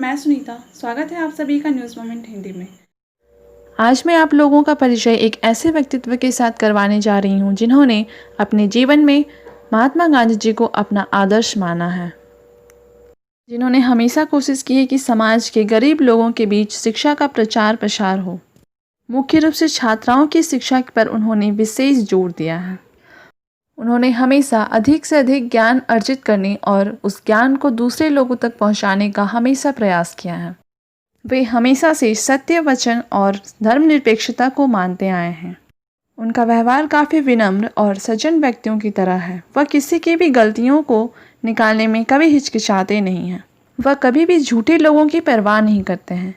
मैं सुनीता। स्वागत है आप सभी का न्यूज़ मोमेंट हिंदी में। आज मैं आप लोगों का परिचय एक ऐसे व्यक्तित्व के साथ करवाने जा रही हूँ जिन्होंने अपने जीवन में महात्मा गांधी जी को अपना आदर्श माना है, जिन्होंने हमेशा कोशिश की है कि समाज के गरीब लोगों के बीच शिक्षा का प्रचार प्रसार हो। मुख्य रूप से छात्राओं की शिक्षा पर उन्होंने विशेष जोर दिया है। उन्होंने हमेशा अधिक से अधिक ज्ञान अर्जित करने और उस ज्ञान को दूसरे लोगों तक पहुँचाने का हमेशा प्रयास किया है। वे हमेशा से सत्य वचन और धर्मनिरपेक्षता को मानते आए हैं। उनका व्यवहार काफ़ी विनम्र और सज्जन व्यक्तियों की तरह है। वह किसी की भी गलतियों को निकालने में कभी हिचकिचाते नहीं हैं। वह कभी भी झूठे लोगों की परवाह नहीं करते हैं।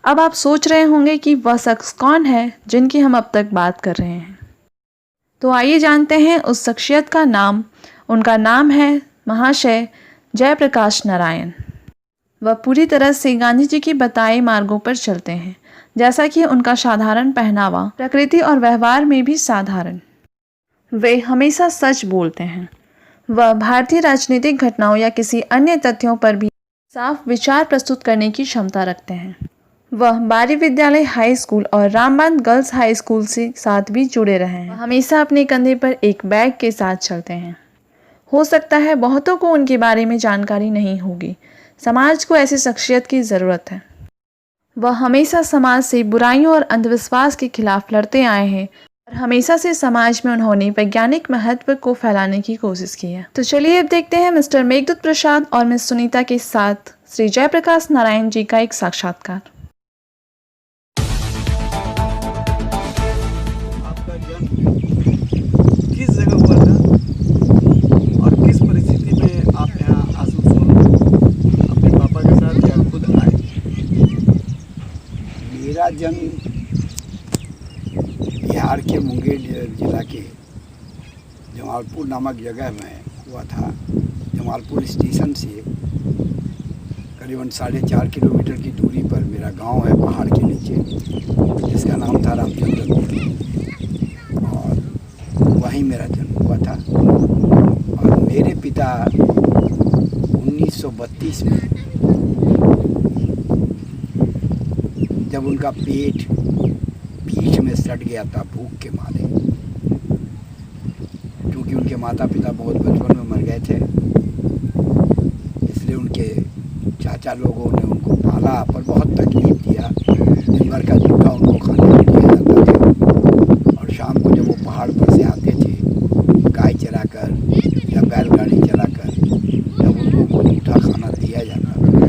अब आप सोच रहे होंगे कि वह शख्स कौन है जिनकी हम अब तक बात कर रहे हैं। तो आइए जानते हैं उस शख्सियत का नाम। उनका नाम है महाशय जयप्रकाश नारायण। वह पूरी तरह से गांधी जी की बताए मार्गों पर चलते हैं, जैसा कि उनका साधारण पहनावा, प्रकृति और व्यवहार में भी साधारण। वे हमेशा सच बोलते हैं। वह भारतीय राजनीतिक घटनाओं या किसी अन्य तथ्यों पर भी साफ विचार प्रस्तुत करने की क्षमता रखते हैं। वह बारी विद्यालय हाई स्कूल और रामबान गर्ल्स हाई स्कूल से साथ भी जुड़े रहे हैं। वह हमेशा अपने कंधे पर एक बैग के साथ चलते हैं। हो सकता है बहुतों को उनके बारे में जानकारी नहीं होगी। समाज को ऐसी शख्सियत की ज़रूरत है। वह हमेशा समाज से बुराइयों और अंधविश्वास के खिलाफ लड़ते आए हैं और हमेशा से समाज में उन्होंने वैज्ञानिक महत्व को फैलाने की कोशिश की है। तो चलिए अब देखते हैं मिस्टर मेघदूत प्रसाद और मिस सुनीता के साथ श्री जयप्रकाश नारायण जी का एक साक्षात्कार। आपका जन्म किस जगह हुआ था और किस परिस्थिति में आप यहाँ आसनसोल अपने पापा के साथ या खुद आए? मेरा जन्म बिहार के मुंगेर जिला के जमालपुर नामक जगह में हुआ था। जमालपुर स्टेशन से करीबन 4.5 किलोमीटर की दूरी पर मेरा गांव है, पहाड़ के नीचे, जिसका नाम था रामचंद्रपुर, और वहीं मेरा जन्म हुआ था। और मेरे पिता 1932 में जब उनका पीठ में सट गया था भूख के मारे, क्योंकि उनके माता पिता बहुत बचपन में मर गए थे, इसलिए उनके चाचा लोगों ने उनको पाला पर बहुत तकलीफ दिया। दिन भर का चूका उनको खाने को दिया जाता था और शाम को जब वो पहाड़ पर से आते थे गाय चराकर या बैलगाड़ी चलाकर, जब उनको कोई मीठा खाना दिया जाता था,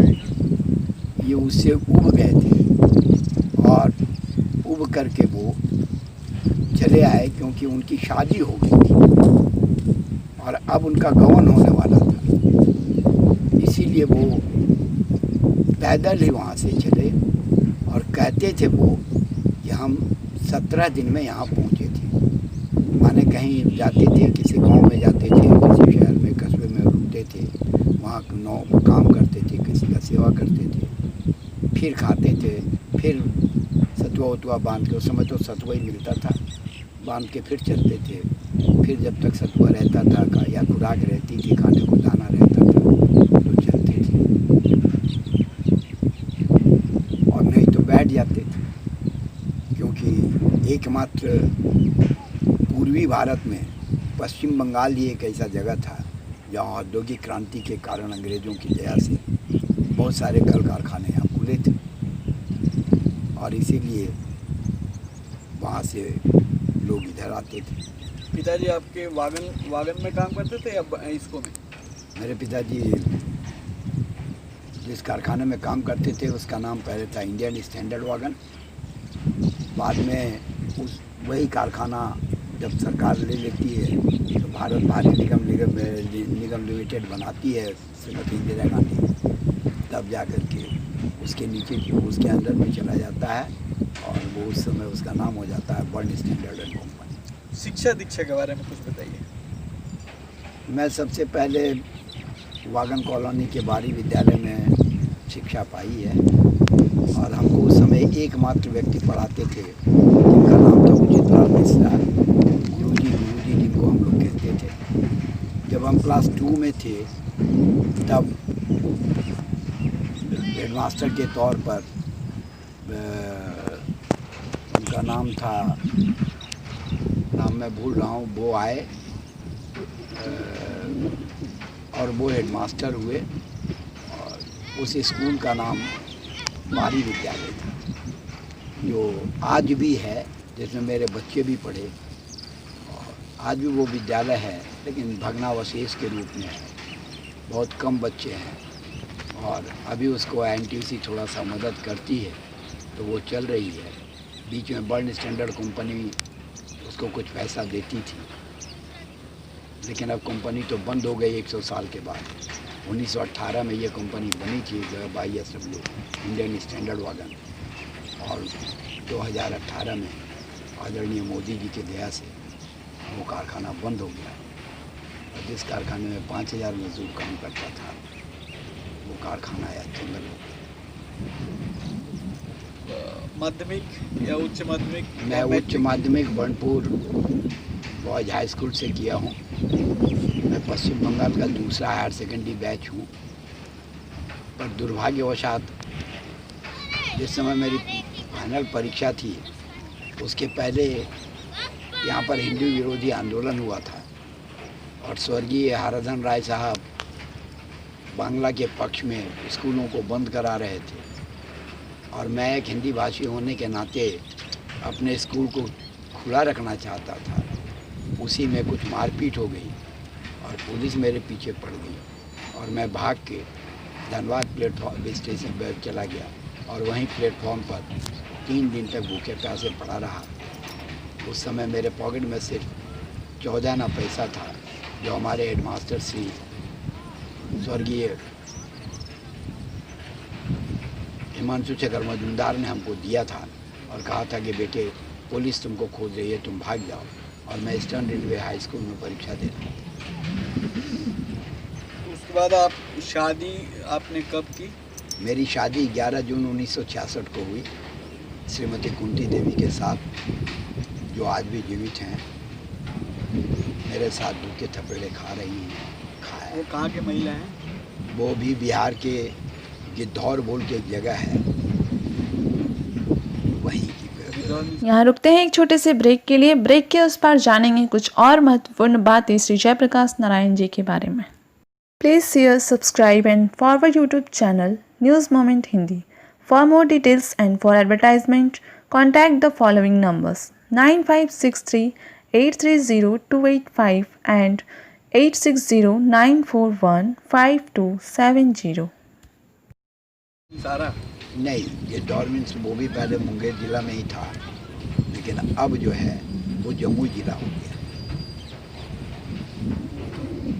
ये उससे उब गए थे और उब करके वो चले आए, क्योंकि उनकी शादी हो गई थी और अब उनका गौन होने वाला था। इसीलिए वो पैदल ही वहाँ से चले और कहते थे वो कि हम 17 दिन में यहाँ पहुँचे थे। माने कहीं जाते थे, किसी गांव में जाते थे, किसी शहर में कस्बे में रुकते थे, वहाँ काम करते थे, किसी का सेवा करते थे, फिर खाते थे, फिर सतुआ उतुआ बांध के, उस समय तो सतुआ ही मिलता था, बांध के फिर चलते थे। फिर जब तक सतुआ रहता था या खुराक रहती थी, खाने को दाना रहता था, तो चलते थे, और नहीं तो बैठ जाते थे। क्योंकि एकमात्र पूर्वी भारत में पश्चिम बंगाल ही एक ऐसा जगह था जहाँ औद्योगिक क्रांति के कारण अंग्रेज़ों की दया से बहुत सारे कल कारखाने यहाँ खुले थे, और इसीलिए वहाँ से लोग इधर आते थे। पिताजी आपके वागन में काम करते थे या इसको में? मेरे पिताजी जिस कारखाने में काम करते थे उसका नाम पहले था इंडियन स्टैंडर्ड वागन। बाद में वही कारखाना जब सरकार ले लेती है तो भारत भारी निगम लिमिटेड बनाती है श्रीमती इंदिरा गांधी, तब जा कर के उसके नीचे उसके अंदर में चला जाता है और वो उस समय उसका नाम हो जाता है वर्ल्ड स्टैंडर्ड एंड कंपनी। शिक्षा दीक्षा के बारे में कुछ बताइए। मैं सबसे पहले वागन कॉलोनी के बारी विद्यालय में शिक्षा पाई है, और हमको उस समय एकमात्र व्यक्ति पढ़ाते थे जिनका नाम था उचित लाल मिश्रा, गुरुजी जिनको हम लोग कहते थे। जब हम क्लास 2 में थे तब हेडमास्टर के तौर पर उनका नाम था, नाम मैं भूल रहा हूँ, वो आए और वो हेडमास्टर हुए और उस स्कूल का नाम बारी विद्यालय था, जो आज भी है, जिसमें मेरे बच्चे भी पढ़े और आज भी वो विद्यालय है, लेकिन भग्नावशेष के रूप में है। बहुत कम बच्चे हैं और अभी उसको एनटीयूसी थोड़ा सा मदद करती है, तो वो चल रही है। बीच में बर्न स्टैंडर्ड कंपनी उसको कुछ पैसा देती थी, लेकिन अब कंपनी तो बंद हो गई 100 साल के बाद। 1918 में ये कंपनी बनी थी, ISW इंडियन स्टैंडर्ड वागन, और 2018 में आदरणीय मोदी जी के दया से वो कारखाना बंद हो गया। और जिस कारखाने में 5000 मजदूर काम करता था, वो कारखाना या जंगल हो गया। माध्यमिक या उच्च माध्यमिक? मैं उच्च माध्यमिक बर्नपुर बॉयज हाई स्कूल से किया हूँ। मैं पश्चिम बंगाल का दूसरा हायर सेकेंडरी बैच हूँ, पर दुर्भाग्यवशात जिस समय मेरी फाइनल परीक्षा थी, उसके पहले यहाँ पर हिंदू विरोधी आंदोलन हुआ था और स्वर्गीय हरधन राय साहब बांग्ला के पक्ष में स्कूलों को बंद करा रहे थे, और मैं एक हिंदी भाषी होने के नाते अपने स्कूल को खुला रखना चाहता था। उसी में कुछ मारपीट हो गई और पुलिस मेरे पीछे पड़ गई और मैं भाग के धनबाद प्लेटफॉर्म स्टेशन पर चला गया और वहीं प्लेटफॉर्म पर 3 दिन तक भूखे प्यासे पड़ा रहा। उस समय मेरे पॉकेट में सिर्फ 14 आना पैसा था, जो हमारे हेडमास्टर श्री स्वर्गीय हिमांशु शेखर मजूमदार ने हमको दिया था और कहा था कि बेटे पुलिस तुमको खोज रही है, तुम भाग जाओ। और मैं ईस्टर्न रेलवे हाई स्कूल में परीक्षा दे रहा हूँ। उसके बाद आप शादी आपने कब की? मेरी शादी 11 जून 1966 को हुई श्रीमती कुंती देवी के साथ, जो आज भी जीवित हैं। मेरे साथ भूखे थपेड़े खा रही हैं, खाए। वो कहाँ के महिला हैं? वो भी बिहार के गिद्धौर बोल के एक जगह है, वहीं की। यहाँ रुकते हैं एक छोटे से ब्रेक के लिए। ब्रेक के उस पार जानेंगे कुछ और महत्वपूर्ण बातें श्री जयप्रकाश नारायण जी के बारे में। Please share, subscribe and forward YouTube channel news moment Hindi. For more details and for advertisement contact the following numbers 9563-830-285 and 8609415270। सारा नहीं, ये डॉर्मेंस वो भी पहले मुंगेर जिला में ही था, लेकिन अब जो है वो जम्मू जिला हो गया।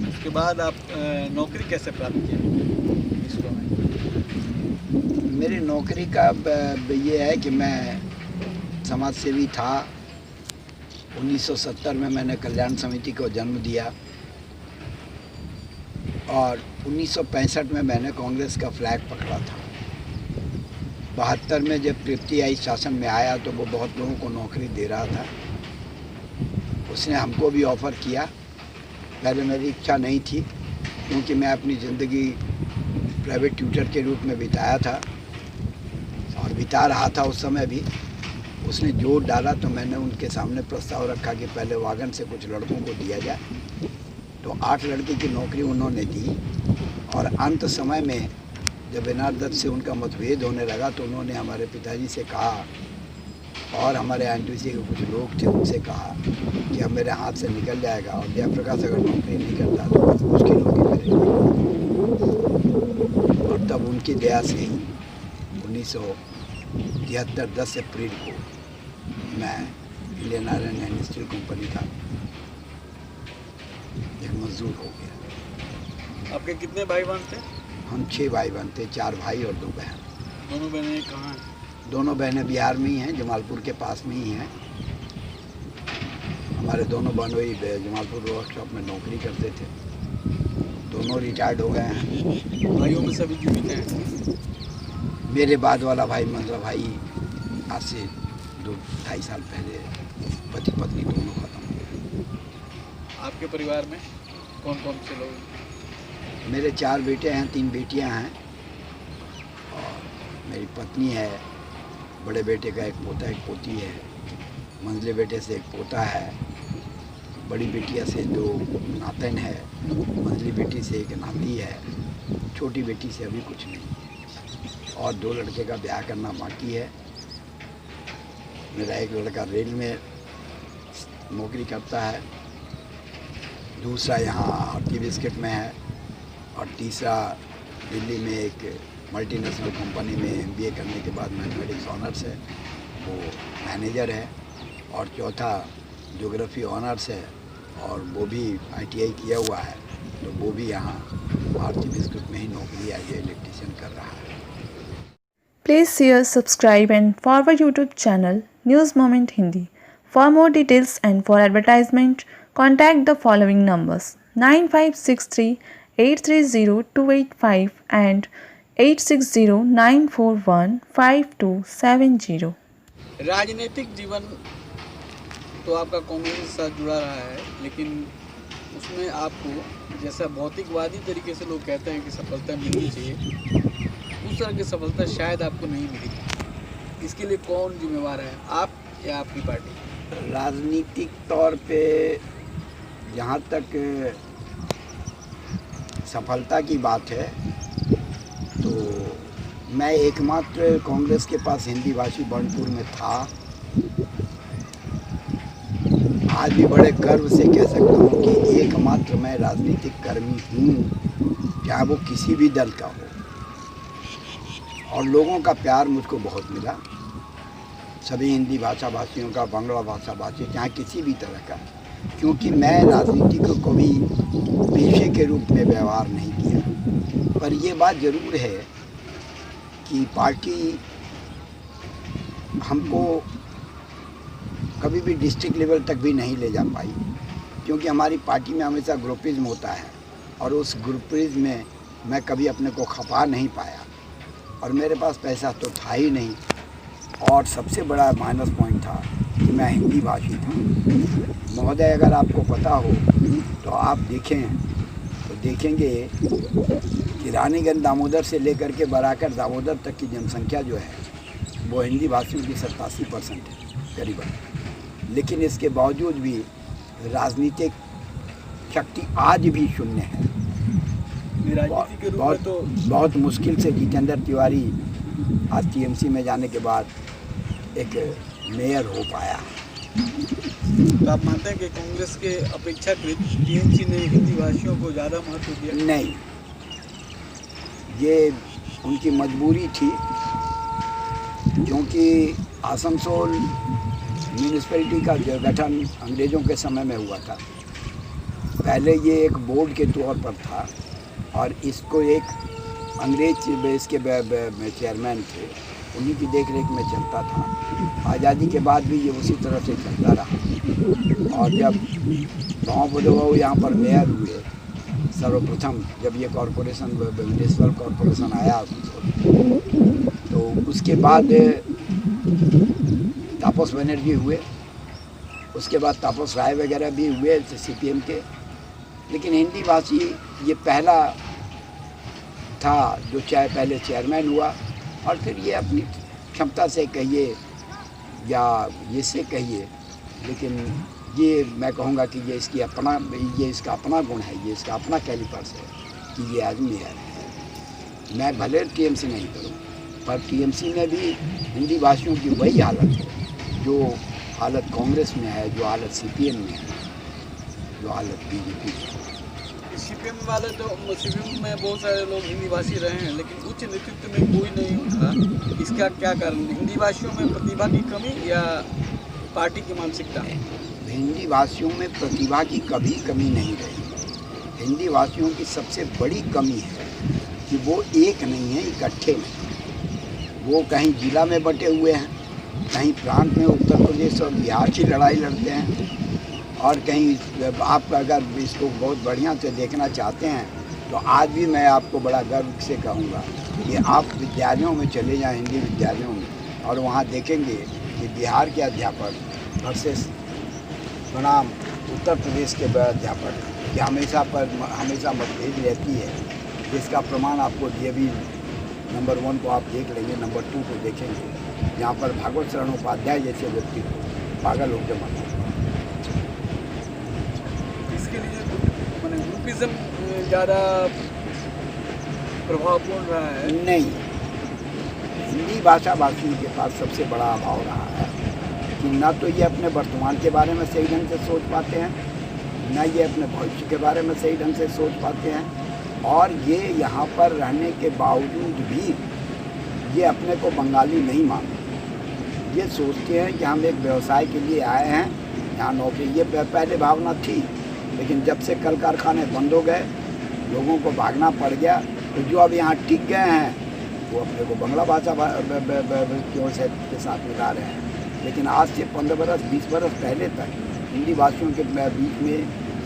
उसके बाद आप नौकरी कैसे प्राप्त किए इसरो में? मेरी नौकरी का ये है कि मैं समाज सेवी था। 1970 में मैंने कल्याण समिति को जन्म दिया और 1965 में मैंने कांग्रेस का फ्लैग पकड़ा था। 72 में जब तृप्ति आई शासन में आया तो वो बहुत लोगों को नौकरी दे रहा था। उसने हमको भी ऑफ़र किया। पहले मेरी इच्छा नहीं थी, क्योंकि मैं अपनी ज़िंदगी प्राइवेट ट्यूटर के रूप में बिताया था और बिता रहा था उस समय भी। उसने जोर डाला तो मैंने उनके सामने प्रस्ताव रखा कि पहले वागन से कुछ लड़कों को दिया जाए। तो 8 लड़के की नौकरी उन्होंने दी और अंत समय में जब एनआर दत्त से उनका मतभेद होने लगा तो उन्होंने हमारे पिताजी से कहा और हमारे एनटीसी के कुछ लोग थे उनसे कहा कि अब मेरे हाथ से निकल जाएगा और जयप्रकाश अगर नौकरी नहीं करता तो उसकी नौकरी मेरे। और तब उनकी दया से ही 1973 10 अप्रैल को मैं Indian iron and steel company का एक मजदूर हो गया। आपके कितने भाई बहन थे? हम 6 भाई बहन थे, 4 भाई और 2 बहन। दोनों बहनें कहाँ हैं? दोनों बहनें बिहार में ही हैं, जमालपुर के पास में ही हैं। हमारे दोनों बहनोई जमालपुर वर्कशॉप में नौकरी करते थे। दोनों रिटायर्ड हो गए हैं। भाइयों में सभी जीवित हैं? मेरे बाद वाला भाई मतलब भाई आज से 2-2.5 साल पहले पति पत्नी दोनों खत्म हो गए। आपके परिवार में कौन कौन से लोग? मेरे 4 बेटे हैं, 3 बेटियां हैं और मेरी पत्नी है, बड़े बेटे का एक पोता एक पोती है, मंझले बेटे से एक पोता है, बड़ी बेटिया से 2 नातन है, मंझली बेटी से एक नाती है, छोटी बेटी से अभी कुछ नहीं, और 2 लड़के का ब्याह करना बाकी है। मेरा एक लड़का रेल में नौकरी करता है, दूसरा यहाँ आरती बिस्किट में है, और तीसरा दिल्ली में एक मल्टीनेशनल कंपनी में MBA करने के बाद मैथमेटिक्स ऑनर्स है, वो मैनेजर है, और चौथा ज्योग्राफी ऑनर्स है, और वो भी ITI किया हुआ है, तो वो भी यहाँ आरती बिस्कुट में ही नौकरी एज इलेक्ट्रीशियन कर रहा है। Please share, subscribe and forward YouTube channel News Moment Hindi. For more details and for advertisement, contact the following numbers 9563830285 and 8609415270. राजनीतिक जीवन तो आपका कांग्रेस के साथ जुड़ा रहा है, लेकिन उसमें आपको जैसा भौतिकवादी तरीके से लोग कहते हैं कि सफलता मिलनी चाहिए, उस तरह की सफलता शायद आपको नहीं मिली। इसके लिए कौन जिम्मेवार है, आप या आपकी पार्टी? राजनीतिक तौर पे जहाँ तक सफलता की बात है, तो मैं एकमात्र कांग्रेस के पास हिंदी भाषी बर्नपुर में था। आज भी बड़े गर्व से कह सकता हूँ कि एकमात्र मैं राजनीतिक कर्मी हूँ, चाहे वो किसी भी दल का हो, और लोगों का प्यार मुझको बहुत मिला, सभी हिंदी भाषा भाषियों का, बांग्ला भाषा भाषी, चाहे किसी भी तरह का, क्योंकि मैं राजनीति को कभी पेशे के रूप में व्यवहार नहीं किया। पर ये बात ज़रूर है कि पार्टी हमको कभी भी डिस्ट्रिक्ट लेवल तक भी नहीं ले जा पाई, क्योंकि हमारी पार्टी में हमेशा ग्रुपिज्म होता है, और उस ग्रुपिज्म में मैं कभी अपने को खपा नहीं पाया, और मेरे पास पैसा तो था ही नहीं, और सबसे बड़ा माइनस पॉइंट था कि मैं हिंदी भाषी था। महोदय, अगर आपको पता हो तो आप देखें तो देखेंगे कि रानीगंज दामोदर से लेकर के बराकर दामोदर तक की जनसंख्या जो है वो हिंदी भाषियों की 87% है करीबन, लेकिन इसके बावजूद भी राजनीतिक शक्ति आज भी शून्य है। बहुत मुश्किल से जितेंद्र तिवारी आज TMC में जाने के बाद एक मेयर हो पाया। तो आप मानते हैं कि कांग्रेस के अपेक्षाकृत TMC ने हिंदी भाषियों को ज़्यादा महत्व दिया? नहीं, ये उनकी मजबूरी थी, क्योंकि आसनसोल म्यूनिसिपैलिटी का गठन अंग्रेज़ों के समय में हुआ था। पहले ये एक बोर्ड के तौर पर था, और इसको एक अंग्रेज इसके चेयरमैन थे, उन्हीं की देखरेख में चलता था। आज़ादी के बाद भी ये उसी तरह से चलता रहा, और जब गाँव बुधवाऊ यहाँ पर मेयर हुए सर्वप्रथम, जब ये कॉरपोरेशन म्यूनिसिपल कॉरपोरेशन आया, तो उसके बाद तापस बनर्जी हुए, उसके बाद तापस राय वगैरह भी हुए CPM के, लेकिन हिंदी भाषी ये पहला था जो चाहे पहले चेयरमैन हुआ, और फिर ये अपनी क्षमता से कहिए या ये से कहिए, लेकिन ये मैं कहूँगा कि ये इसका अपना गुण है, ये इसका अपना कैलिपर्स है कि ये आदमी है। मैं भले TMC नहीं करूँ, पर TMC में भी हिंदी भाषियों की वही हालत है जो हालत कांग्रेस में है, जो हालत CPM में है, जो हालत BJP में है। CPM वाले तो CPM में बहुत सारे लोग हिंदी भाषी रहे हैं, लेकिन उच्च नेतृत्व में कोई नहीं था। इसका क्या कारण? हिंदी भाषियों में प्रतिभा की कमी या पार्टी की मानसिकता? हिंदी भाषियों में प्रतिभा की कभी कमी नहीं रही। हिंदी भाषियों की सबसे बड़ी कमी है कि वो एक नहीं है, इकट्ठे नहीं। वो कहीं जिला में बटे हुए हैं, कहीं प्रांत में उत्तर प्रदेश और बिहार की लड़ाई लड़ते हैं, और कहीं आप अगर इसको बहुत बढ़िया से देखना चाहते हैं तो आज भी मैं आपको बड़ा गर्व से कहूँगा कि आप विद्यालयों में चले जाएं, हिंदी विद्यालयों में, और वहाँ देखेंगे कि बिहार के अध्यापक वर्सेस बनाम उत्तर प्रदेश के अध्यापक की हमेशा मतभेद रहती है, जिसका प्रमाण आपको DAV नंबर 1 को आप देख लेंगे, नंबर 2 को देखेंगे, यहाँ पर भागवत शरण उपाध्याय जैसे व्यक्ति को पागल होकर मरना। इसके लिए मैंने ग्रुपिज्म ज़्यादा प्रभावपूर्ण रहा है। नहीं, हिंदी भाषा भाषियों के पास सबसे बड़ा अभाव रहा है कि ना तो ये अपने वर्तमान के बारे में सही ढंग से सोच पाते हैं, ना ये अपने भविष्य के बारे में सही ढंग से सोच पाते हैं, और ये यहाँ पर रहने के बावजूद भी ये अपने को बंगाली नहीं मानते। ये सोचते हैं कि हम एक व्यवसाय के लिए आए हैं, यहाँ नौकरी, ये पहले भावना थी, लेकिन जब से कल कारखाने बंद हो गए, लोगों को भागना पड़ गया, तो जो अब यहाँ टिक गए हैं वो अपने को बंगला भाषा के साथ मिला रहे हैं। लेकिन आज से 15 बरस 20 बरस पहले तक हिंदी भाषियों के बीच में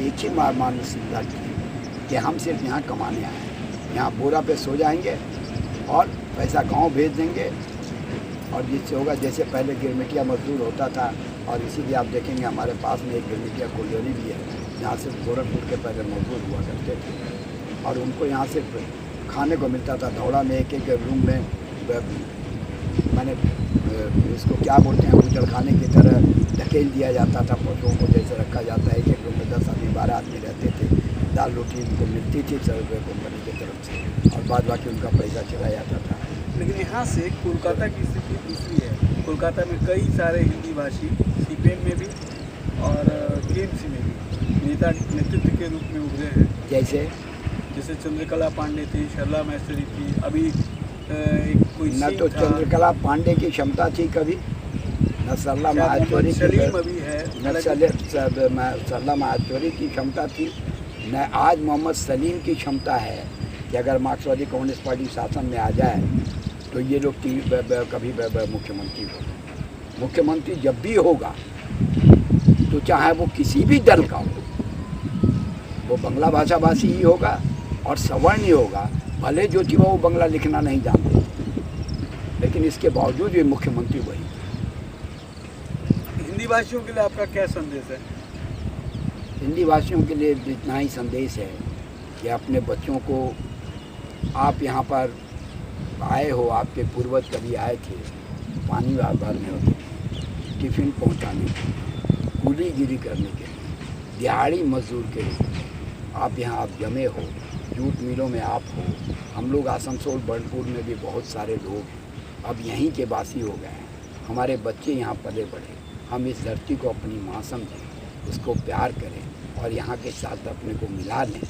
एक ही मानसिकता थी कि हम सिर्फ यहाँ कमाने आए हैं, यहाँ बोरा पे सो जाएंगे और पैसा गांव भेज देंगे, और जिससे होगा जैसे पहले गिरमिटिया मजदूर होता था। और इसीलिए आप देखेंगे हमारे पास में एक गिरमिटिया कॉलोनी भी है, यहाँ सिर्फ गोरखपुर के पहले मजदूर हुआ करते थे, और उनको यहाँ सिर्फ खाने को मिलता था। धौड़ा में एक रूम में मैंने इसको क्या बोलते हैं, बूचड़खाने की तरह ढकेल दिया जाता था, पशुओं को जैसे रखा जाता है। एक रूम में 10 आदमी 12 आदमी रहते थे, दाल रोटी उनको मिलती थी ₹100 कंपनी की तरफ से, और बाद बाकी उनका पैसा चला जाता था। लेकिन यहाँ से कोलकाता की स्थिति दूसरी है। कोलकाता में कई सारे हिंदी भाषी सीपीएम में भी और टीएमसी में भी नेतृत्व के रूप में उभरे हैं। जैसे चंद्रकला पांडे थी, सरला मैस्त्री थी, अभी एक कोई न तो चंद्रकला पांडे की क्षमता थी कभी, न सरला माहेश्वरी अभी है, न सरला माहेश्वरी की क्षमता थी, न आज मोहम्मद सलीम की क्षमता है कि अगर मार्क्सवादी कम्युनिस्ट पार्टी शासन में आ जाए तो ये लोग कभी मुख्यमंत्री हो। मुख्यमंत्री जब भी होगा तो चाहे वो किसी भी दल का हो, वो बंगला भाषा भाषी ही होगा और सवर्ण ही होगा। भले ज्योतिबा वो बंगला लिखना नहीं जानते, लेकिन इसके बावजूद भी मुख्यमंत्री वही। हिंदी भाषियों के लिए आपका क्या संदेश है? हिंदी भाषियों के लिए इतना ही संदेश है कि अपने बच्चों को, आप यहाँ पर आए हो, आपके पूर्वज कभी आए थे पानी भरने होते थे, टिफ़िन पहुँचाने के लिए, कूलीगिरी करने के लिए, दिहाड़ी मजदूर के लिए आप यहाँ आप जमे हो, जूट मिलों में आप हो। हम लोग आसनसोल बर्नपुर में भी बहुत सारे लोग अब यहीं के वासी हो गए हैं। हमारे बच्चे यहाँ पले बढ़े। हम इस धरती को अपनी माँ समझें, उसको प्यार करें और यहाँ के साथ अपने को मिला लें।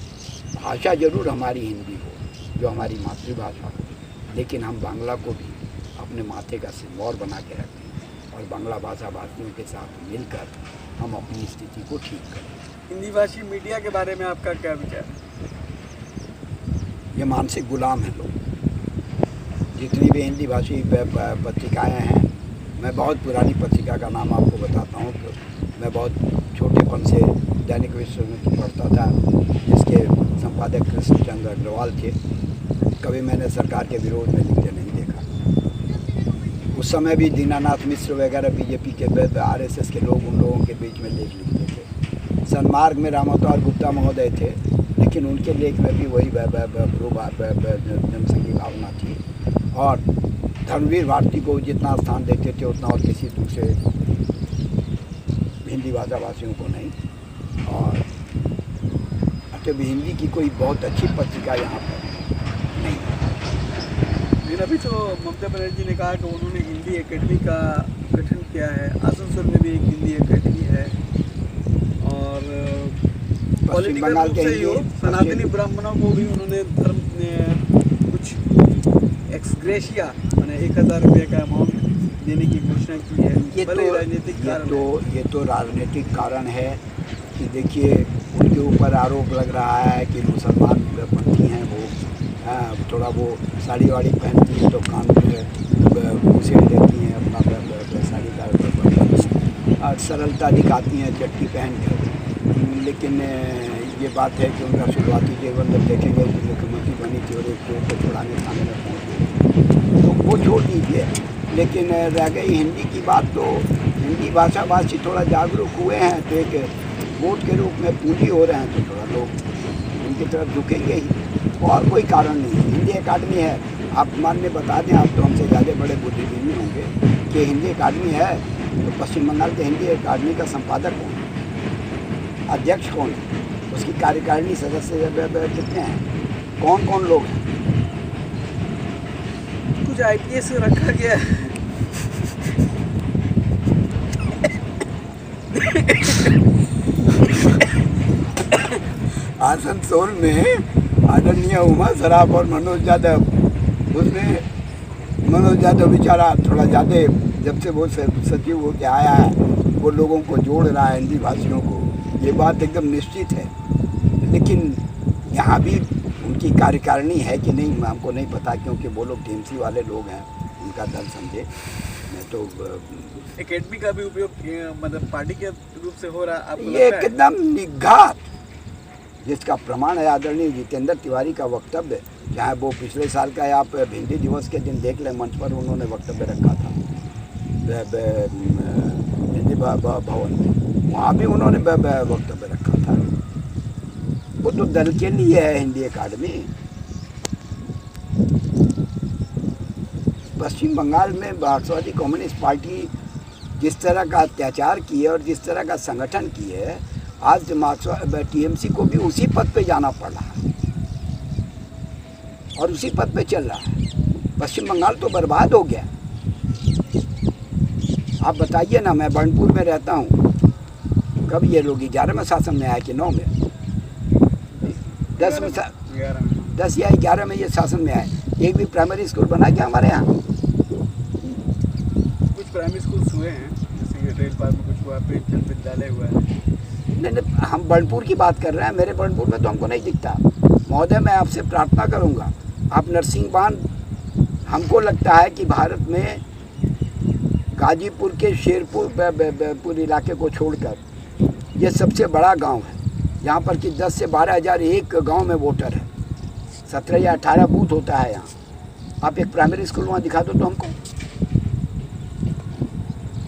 भाषा ज़रूर हमारी हिंदी हो, जो हमारी मातृभाषा हो, लेकिन हम बांग्ला को भी अपने माथे का सिंदूर बना के रखें और बांग्ला भाषा भाषियों के साथ मिलकर हम अपनी स्थिति को ठीक करें। हिंदी भाषी मीडिया के बारे में आपका क्या विचार है? ये मानसिक गुलाम हैं लोग। जितनी भी हिंदी भाषी पत्रिकाएँ हैं, मैं बहुत पुरानी पत्रिका का नाम आपको बताता हूँ कि मैं बहुत छोटेपन से दैनिक विश्वमित्र पढ़ता था, जिसके संपादक कृष्णचंद्र अग्रवाल थे। कभी मैंने सरकार के विरोध में लिखते नहीं देखा। उस समय भी दीनानाथ मिश्र वगैरह बीजेपी के आरएसएस के लोग उन लोगों के बीच में लेख लिखते थे। सन्मार्ग में रामावतार गुप्ता महोदय थे, लेकिन उनके लेख में भी वही जनसंघी भावना थी, और धर्मवीर भारती को जितना स्थान देते थे उतना और किसी दूसरे हिंदी भाषा भाषियों को नहीं। और अतः भी हिंदी की कोई बहुत अच्छी पत्रिका यहाँ पर नहीं। लेकिन अभी तो ममता बनर्जी ने कहा कि उन्होंने हिंदी एकेडमी का गठन किया है। आसनसोल में भी एक हिंदी एकेडमी है, और पॉलिटिकल रूप से ही हो, सनातनी ब्राह्मणों को भी उन्होंने धर्म कुछ एक्सग्रेशिया मैंने 1000 रुपये का अमाउंट देने की घोषणा की है। ये तो राजनीतिक कारण है कि देखिए उनके ऊपर आरोप लग रहा है कि मुसलमान पंथी हैं, वो थोड़ा वो साड़ी वाड़ी पहनती हैं तो कान में घूसेड़ देती हैं अपना साड़ी का, और सरलता दिखाती हैं चट्टी पहन कर। लेकिन ये बात है कि उनका शुरुआती जीवन जब देखेंगे कि मुख्यमंत्री बनी थी और एक चोर को छुड़ाने थाने में पहुँच गई, तो वो छोड़ दीजिए। लेकिन रह गई हिंदी की बात, तो हिंदी भाषा भाषी थोड़ा जागरूक हुए हैं, तो एक वोट के रूप में पूंजी हो रहे हैं, तो थोड़ा लोग उनकी तरफ झुकेंगे ही, और कोई कारण नहीं है। हिंदी अकादमी है, आप मानने बता दें, आप तो हमसे ज़्यादा बड़े बुद्धिजीवी होंगे कि हिंदी अकादमी है तो पश्चिम बंगाल के हिंदी अकादमी का संपादक कौन है, अध्यक्ष कौन है, उसकी कार्यकारिणी सदस्य कितने हैं, कौन कौन लोग हैं? कुछ IPS रखा गया है। आसनसोल में आदरणीय उमा सराफ और मनोज यादव, उसमें मनोज यादव बेचारा थोड़ा ज़्यादा, जब से वो सचिव हो के आया है वो लोगों को जोड़ रहा है, हिंदी भाषियों को, ये बात एकदम निश्चित है। लेकिन यहाँ भी उनकी कार्यकारिणी है कि नहीं हमको नहीं पता, क्योंकि वो लोग टीएमसी वाले लोग हैं, उनका दल समझे। मैं तो एकेडमी का भी उपयोग मतलब पार्टी के रूप से हो रहा है, आपको ये लगता है? एकदम निघात, जिसका प्रमाण है आदरणीय जितेंद्र तिवारी का वक्तव्य, चाहे वो पिछले साल का आप हिंदी दिवस के दिन देख लें, मंच पर उन्होंने वक्तव्य रखा था हिंदी भवन में, वहाँ भी उन्होंने वक्तव्य रखा था। वो तो दल के लिए है हिंदी अकादमी। पश्चिम बंगाल में मार्क्सवादी कम्युनिस्ट पार्टी जिस तरह का अत्याचार किए और जिस तरह का संगठन किए, आज टीएमसी को भी उसी पद पे जाना पड़ रहा है और उसी पद पे चल रहा है। पश्चिम बंगाल तो बर्बाद हो गया। आप बताइए ना, मैं बर्नपुर में रहता हूँ, कब ये लोग 11 में शासन में आए कि 9 में, 10 या 11 में ये शासन में आए। एक भी प्राइमरी स्कूल बना क्या हमारे यहाँ? कुछ प्राइमरी स्कूल हुए हैं, जैसे कि रेल पार्क में कुछ हुआ, प्रेमचंद विद्यालय हुआ है। नहीं, हम बर्नपुर की बात कर रहे हैं। मेरे बर्नपुर में तो हमको नहीं दिखता। महोदय, मैं आपसे प्रार्थना करूंगा, आप नरसिंह बांध, हमको लगता है कि भारत में गाजीपुर के शेरपुर इलाके को छोड़कर ये सबसे बड़ा गांव है, यहाँ पर कि 10 से 12 हज़ार एक गाँव में वोटर है, 17 या 18 बूथ होता है यहाँ। आप एक प्राइमरी स्कूल वहाँ दिखा दो तो हमको,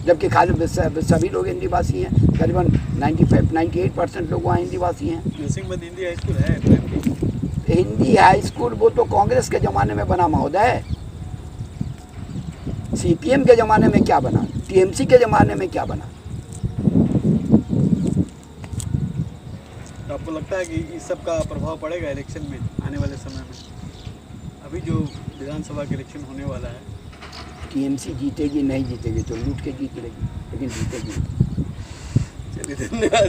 जबकि खाली सभी लोग हिंदी भाषी हैं, करीबन 95-98% लोग वहाँ हिंदी भाषी हैं। नरसिंह बांध हिंदी हाई स्कूल है? हिंदी हाई स्कूल वो तो कांग्रेस के ज़माने में बना महोदय, सीपीएम के ज़माने में क्या बना, टीएमसी के ज़माने में क्या बना? तो आपको लगता है कि इस सब का प्रभाव पड़ेगा इलेक्शन में आने वाले समय में? अभी जो विधानसभा के इलेक्शन होने वाला है, टीएमसी जीतेगी नहीं जीतेगी तो लूट के जीत लेगी, लेकिन जीतेगी। चलिए धन्यवाद।